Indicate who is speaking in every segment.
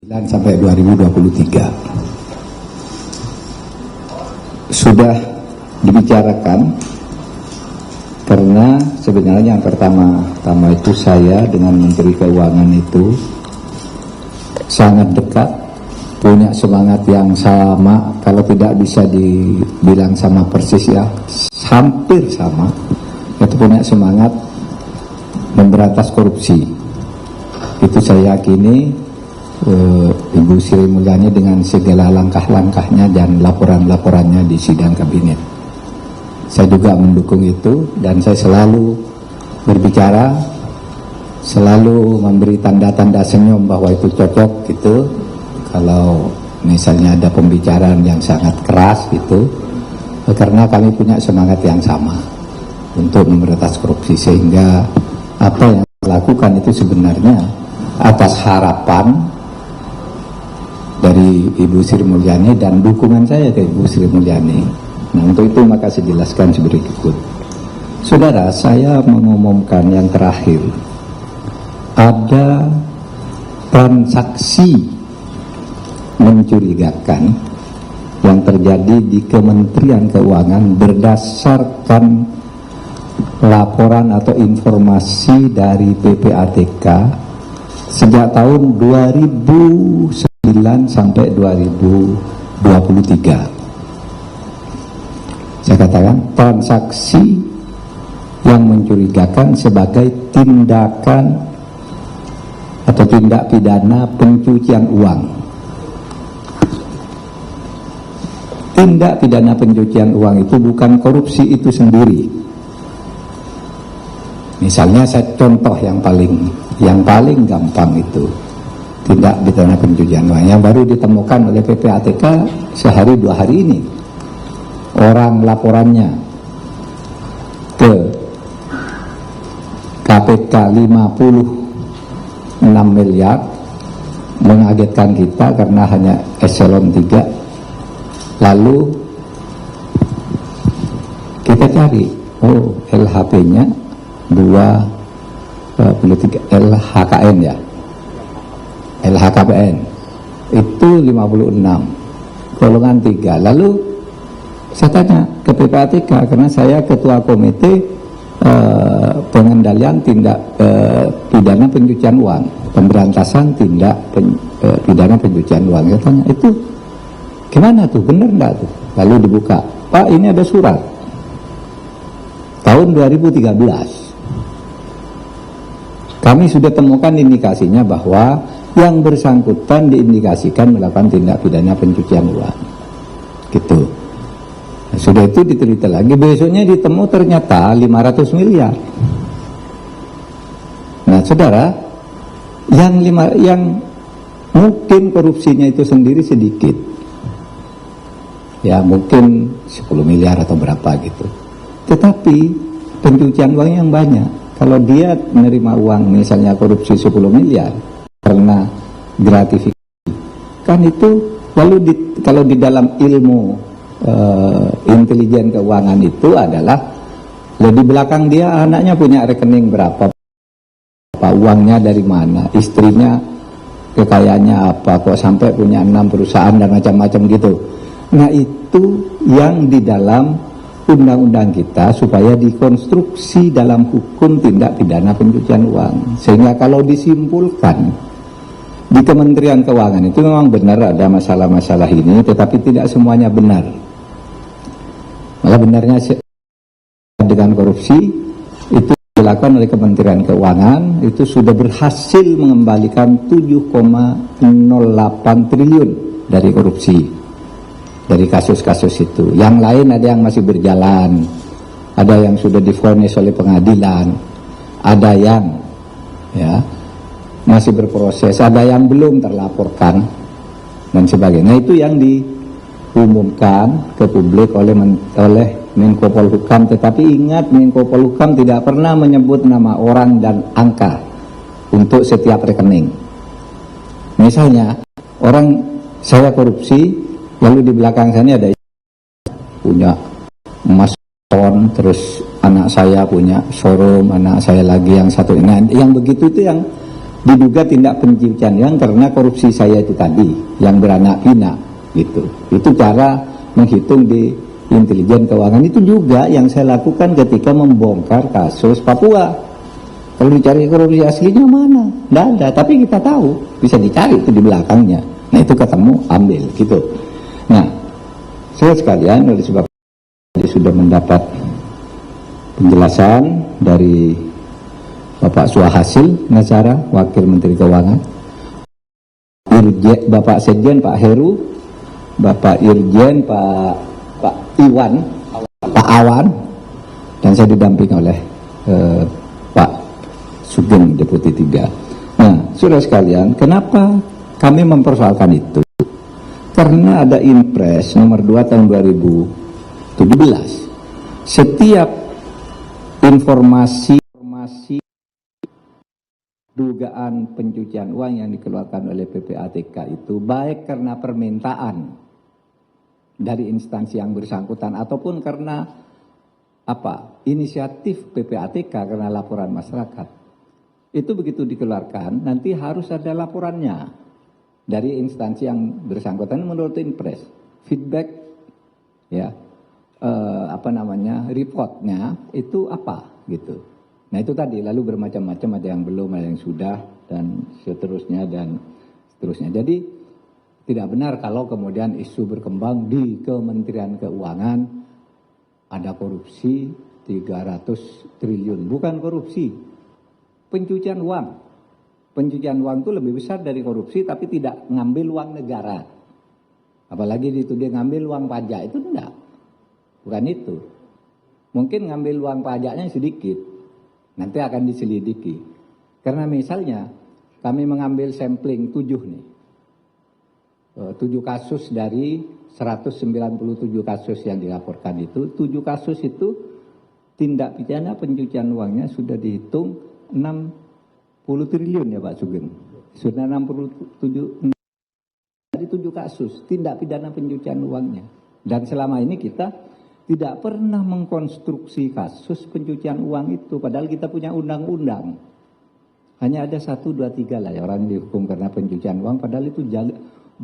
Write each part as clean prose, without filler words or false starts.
Speaker 1: sampai 2023 sudah dibicarakan, karena sebenarnya yang pertama itu saya dengan Menteri Keuangan itu sangat dekat, punya semangat yang sama, kalau tidak bisa dibilang sama persis ya, hampir sama, itu punya semangat memberantas korupsi. Itu saya yakini Ibu Sri Mulyani dengan segala langkah-langkahnya dan laporan-laporannya di sidang kabinet. Saya juga mendukung itu, dan saya selalu berbicara, selalu memberi tanda-tanda senyum bahwa itu cocok gitu. Kalau misalnya ada pembicaraan yang sangat keras gitu, karena kami punya semangat yang sama untuk memberantas korupsi, sehingga apa yang dilakukan itu sebenarnya atas harapan dari Ibu Sri Mulyani dan dukungan saya ke Ibu Sri Mulyani. Nah, untuk itu maka saya jelaskan berikut. Saudara, saya mengumumkan yang terakhir, ada transaksi mencurigakan yang terjadi di Kementerian Keuangan berdasarkan laporan atau informasi dari PPATK sejak tahun 2009 sampai 2023. Saya katakan transaksi yang mencurigakan sebagai tindakan atau tindak pidana pencucian uang. Tindak pidana pencucian uang itu bukan korupsi itu sendiri. Misalnya saya contoh yang paling gampang itu tindak pidana pencucian uang yang baru ditemukan oleh PPATK sehari 2 hari ini. Orang laporannya ke KPK 56 miliar, mengagetkan kita karena hanya eselon 3. Lalu kita cari, LHP-nya 23 LHKN ya, LHKPN itu 56 golongan 3. Lalu saya tanya ke PPATK, karena saya ketua komite pengendalian tindak pidana pencucian uang, pemberantasan tindak pidana pencucian uang. Saya tanya, itu gimana tuh, bener enggak tuh? Lalu dibuka, Pak, ini ada surat tahun 2013. Kami sudah temukan indikasinya bahwa yang bersangkutan diindikasikan melakukan tindak pidana pencucian uang. Gitu. Nah, sudah itu diteliti lagi, besoknya ditemu ternyata 500 miliar. Nah, saudara, yang mungkin korupsinya itu sendiri sedikit, ya mungkin 10 miliar atau berapa gitu. Tetapi pencucian uang yang banyak. Kalau dia menerima uang misalnya korupsi 10 miliar karena gratifikasi, kan itu lalu kalau di dalam ilmu intelijen keuangan itu adalah di belakang dia anaknya punya rekening berapa, uangnya dari mana, istrinya kekayaannya apa, kok sampai punya 6 perusahaan dan macam-macam gitu. Nah, itu yang di dalam undang-undang kita supaya dikonstruksi dalam hukum tindak pidana pencucian uang, sehingga kalau disimpulkan di Kementerian Keuangan itu memang benar ada masalah-masalah ini, tetapi tidak semuanya benar. Malah benarnya dengan korupsi itu dilakukan oleh Kementerian Keuangan itu sudah berhasil mengembalikan 7,08 triliun dari korupsi, dari kasus-kasus itu. Yang lain ada yang masih berjalan, ada yang sudah divonis oleh pengadilan, ada yang ya masih berproses, ada yang belum terlaporkan dan sebagainya. Nah, itu yang diumumkan ke publik oleh Menko Polhukam. Tetapi ingat, Menko Polhukam tidak pernah menyebut nama orang dan angka untuk setiap rekening. Misalnya orang saya korupsi, lalu di belakang sana ada punya emas ton, terus anak saya punya showroom, anak saya lagi yang satu ini, yang begitu itu yang diduga tindak pencucian uang karena korupsi saya itu tadi yang beranak pinak gitu. Itu cara menghitung di intelijen keuangan. Itu juga yang saya lakukan ketika membongkar kasus Papua. Kalau dicari korupsi aslinya mana? Nggak ada, tapi kita tahu bisa dicari itu di belakangnya. Nah itu ketemu, ambil gitu. Nah, saya sekalian oleh sebab sudah mendapat penjelasan dari Bapak Suhasil Nazara, Wakil Menteri Keuangan, Bapak Sekjen Pak Heru, Bapak Irjen Pak Iwan, Pak Awan, dan saya didampingi oleh Pak Sugeng Deputi 3. Nah, saudara sekalian, kenapa kami mempersoalkan itu? Karena ada Inpres nomor 2 tahun 2017. Setiap informasi dugaan pencucian uang yang dikeluarkan oleh PPATK itu baik karena permintaan dari instansi yang bersangkutan ataupun karena inisiatif PPATK karena laporan masyarakat. Itu begitu dikeluarkan nanti harus ada laporannya dari instansi yang bersangkutan menurut Inpres. Feedback ya reportnya itu apa gitu. Nah itu tadi, lalu bermacam-macam, ada yang belum, ada yang sudah, dan seterusnya. Jadi tidak benar kalau kemudian isu berkembang di Kementerian Keuangan ada korupsi 300 triliun. Bukan korupsi, pencucian uang. Pencucian uang itu lebih besar dari korupsi, tapi tidak ngambil uang negara. Apalagi dia ngambil uang pajak, itu enggak. Bukan itu. Mungkin ngambil uang pajaknya sedikit. Nanti akan diselidiki. Karena misalnya kami mengambil sampling 7 kasus dari 197 kasus yang dilaporkan itu. 7 kasus itu tindak pidana pencucian uangnya sudah dihitung 60 triliun ya Pak Sugeng. Sudah 67 dari 7 kasus tindak pidana pencucian uangnya. Dan selama ini kita tidak pernah mengkonstruksi kasus pencucian uang itu, padahal kita punya undang-undang. Hanya ada 1, 2, 3 lah ya orang dihukum karena pencucian uang, padahal itu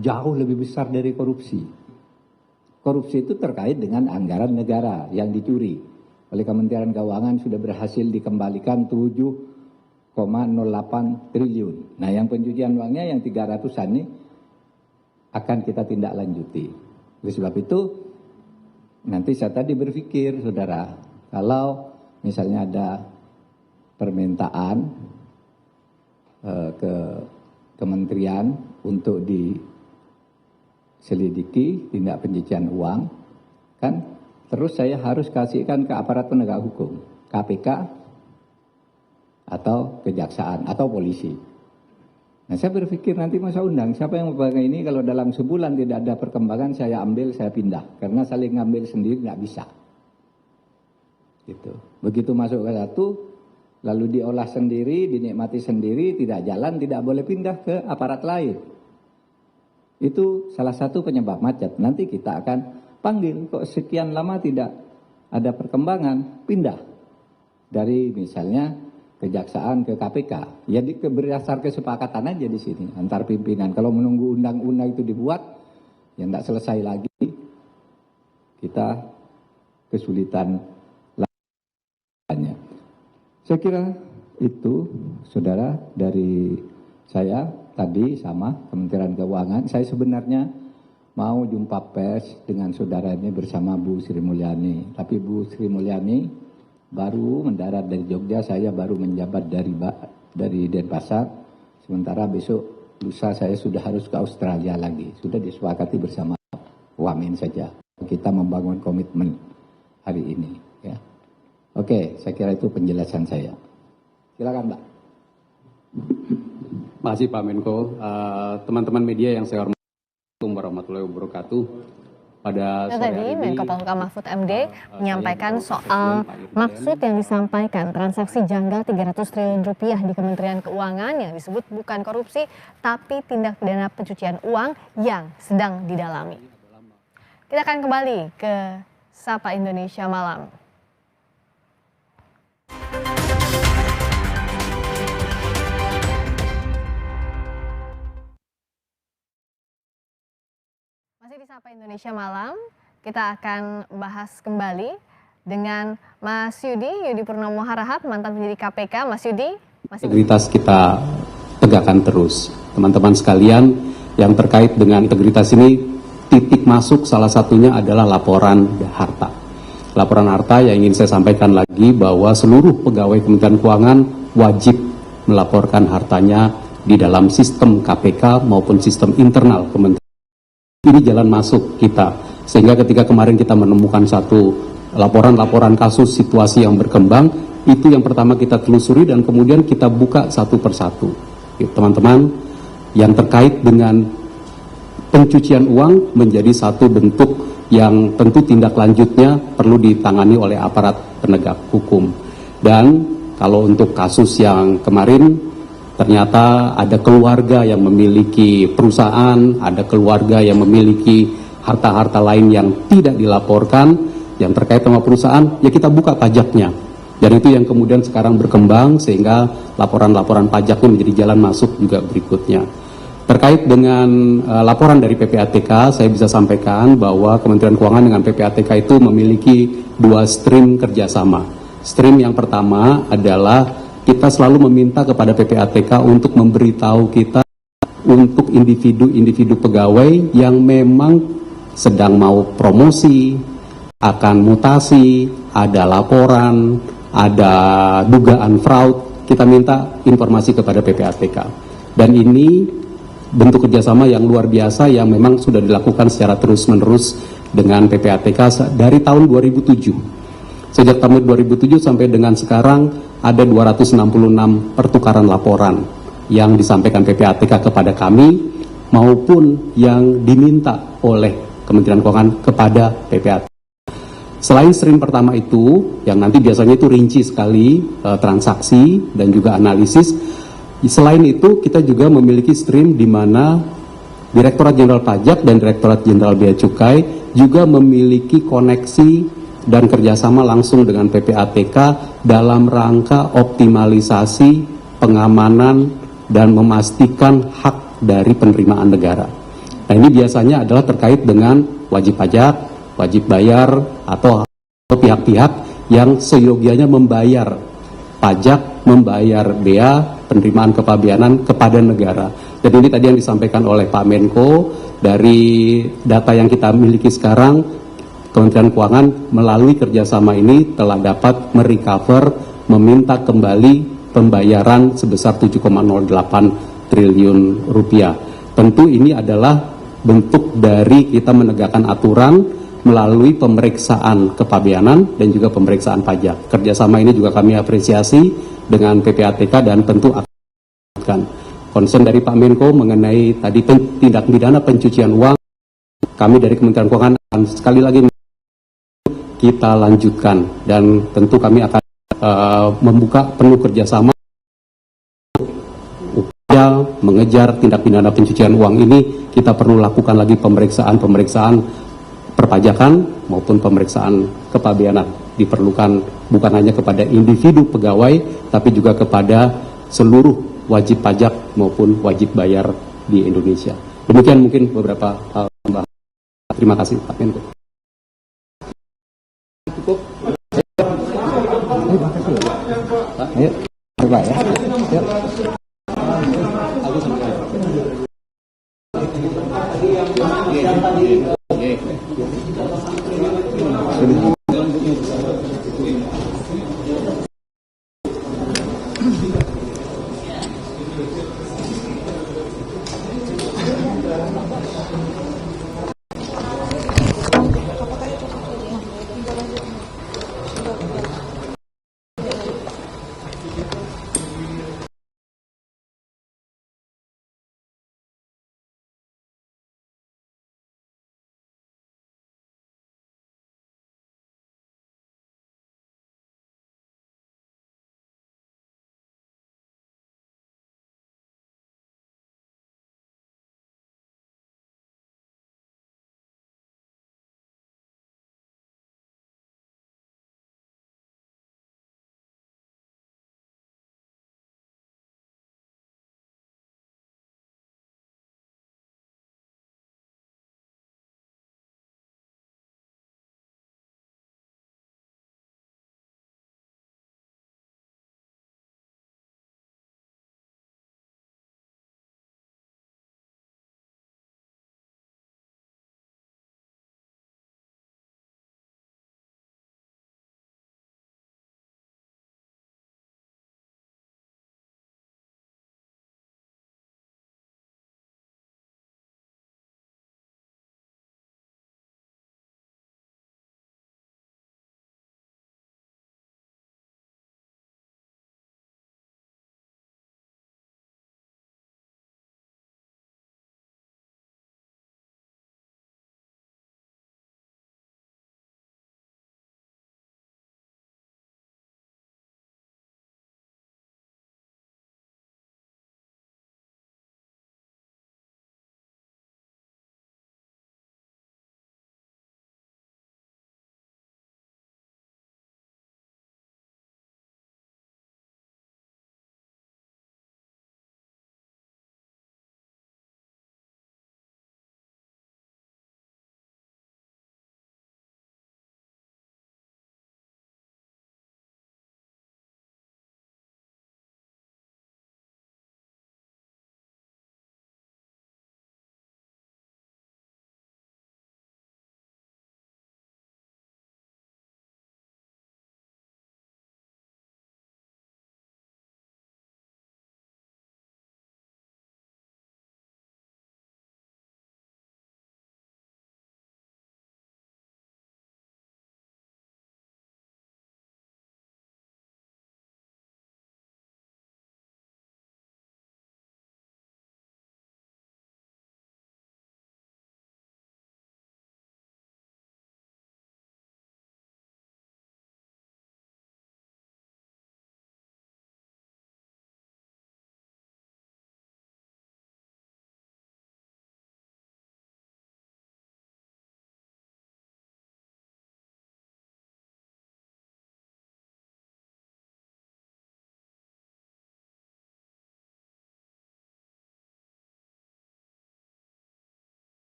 Speaker 1: jauh lebih besar dari korupsi. Korupsi itu terkait dengan anggaran negara yang dicuri. Oleh Kementerian Keuangan sudah berhasil dikembalikan 7,08 triliun. Nah yang pencucian uangnya yang 300-an ini akan kita tindak lanjuti. Oleh sebab itu, nanti saya tadi berpikir, saudara, kalau misalnya ada permintaan ke kementerian untuk diselidiki tindak pencucian uang, kan terus saya harus kasihkan ke aparat penegak hukum, KPK atau kejaksaan atau polisi. Nah saya berpikir nanti masa undang, siapa yang memegang ini kalau dalam sebulan tidak ada perkembangan saya ambil, saya pindah. Karena saling ngambil sendiri nggak bisa. Gitu. Begitu masuk ke satu, lalu diolah sendiri, dinikmati sendiri, tidak jalan, tidak boleh pindah ke aparat lain. Itu salah satu penyebab macet. Nanti kita akan panggil, kok sekian lama tidak ada perkembangan, pindah. Dari misalnya kejaksaan ke KPK, ya berdasar kesepakatan aja di sini antar pimpinan. Kalau menunggu undang-undang itu dibuat, ya tidak selesai lagi, kita kesulitan lainnya. Saya kira itu, saudara, dari saya tadi sama Kementerian Keuangan. Saya sebenarnya mau jumpa pers dengan saudara ini bersama Bu Sri Mulyani, tapi Bu Sri Mulyani baru mendarat dari Jogja, saya baru menjabat dari Denpasar. Sementara besok lusa saya sudah harus ke Australia lagi. Sudah disepakati bersama Wamen saja. Kita membangun komitmen hari ini. Ya. Oke, saya kira itu penjelasan saya. Silakan, Mbak.
Speaker 2: Terima kasih Pak Menko. Teman-teman media yang saya hormati, Assalamualaikum warahmatullahi wabarakatuh. Pada sore hari ini,
Speaker 3: Menko Polhukam Mahfud MD menyampaikan soal maksud yang disampaikan transaksi janggal 300 triliun rupiah di Kementerian Keuangan yang disebut bukan korupsi tapi tindak pidana pencucian uang yang sedang didalami. Kita akan kembali ke Sapa Indonesia Malam. Sapa Indonesia Malam, kita akan bahas kembali dengan Mas Yudi Purnomo Harahap, mantan penyidik KPK. Mas Yudi,
Speaker 2: integritas kita tegakkan terus. Teman-teman sekalian, yang terkait dengan integritas ini, titik masuk salah satunya adalah laporan harta. Laporan harta yang ingin saya sampaikan lagi bahwa seluruh pegawai Kementerian Keuangan wajib melaporkan hartanya di dalam sistem KPK maupun sistem internal Kementerian. Ini jalan masuk kita, sehingga ketika kemarin kita menemukan satu laporan-laporan kasus situasi yang berkembang, itu yang pertama kita telusuri dan kemudian kita buka satu persatu. Teman-teman, yang terkait dengan pencucian uang menjadi satu bentuk yang tentu tindak lanjutnya perlu ditangani oleh aparat penegak hukum. Dan kalau untuk kasus yang kemarin, ternyata ada keluarga yang memiliki perusahaan, ada keluarga yang memiliki harta-harta lain yang tidak dilaporkan, yang terkait sama perusahaan, ya kita buka pajaknya. Dan itu yang kemudian sekarang berkembang, sehingga laporan-laporan pajak ini menjadi jalan masuk juga berikutnya. Terkait dengan laporan dari PPATK, saya bisa sampaikan bahwa Kementerian Keuangan dengan PPATK itu memiliki dua stream kerjasama. Stream yang pertama adalah kita selalu meminta kepada PPATK untuk memberitahu kita untuk individu-individu pegawai yang memang sedang mau promosi, akan mutasi, ada laporan, ada dugaan fraud, kita minta informasi kepada PPATK. Dan ini bentuk kerjasama yang luar biasa yang memang sudah dilakukan secara terus-menerus dengan PPATK dari tahun 2007. Sejak tahun 2007 sampai dengan sekarang ada 266 pertukaran laporan yang disampaikan PPATK kepada kami maupun yang diminta oleh Kementerian Keuangan kepada PPATK. Selain stream pertama itu, yang nanti biasanya itu rinci sekali transaksi dan juga analisis, selain itu kita juga memiliki stream di mana Direktorat Jenderal Pajak dan Direktorat Jenderal Bea Cukai juga memiliki koneksi dan kerjasama langsung dengan PPATK dalam rangka optimalisasi pengamanan dan memastikan hak dari penerimaan negara. Nah, ini biasanya adalah terkait dengan wajib pajak, wajib bayar, atau pihak-pihak yang seyogianya membayar pajak, membayar bea, penerimaan kepabeanan kepada negara. Dan ini tadi yang disampaikan oleh Pak Menko, dari data yang kita miliki sekarang, Kementerian Keuangan melalui kerjasama ini telah dapat merecover, meminta kembali pembayaran sebesar 7,08 triliun rupiah. Tentu ini adalah bentuk dari kita menegakkan aturan melalui pemeriksaan kepabeanan dan juga pemeriksaan pajak. Kerjasama ini juga kami apresiasi dengan PPATK dan tentu akan concern dari Pak Menko mengenai tadi tindak pidana pencucian uang. Kami dari Kementerian Keuangan akan sekali lagi kita lanjutkan dan tentu kami akan membuka penuh kerjasama upaya mengejar tindak pidana pencucian uang ini. Kita perlu lakukan lagi pemeriksaan perpajakan maupun pemeriksaan kepabeanan, diperlukan bukan hanya kepada individu pegawai tapi juga kepada seluruh wajib pajak maupun wajib bayar di Indonesia. Demikian mungkin beberapa hal tambahan. Terima kasih Pak Menko.
Speaker 1: Ayo, coba ya. Yuk.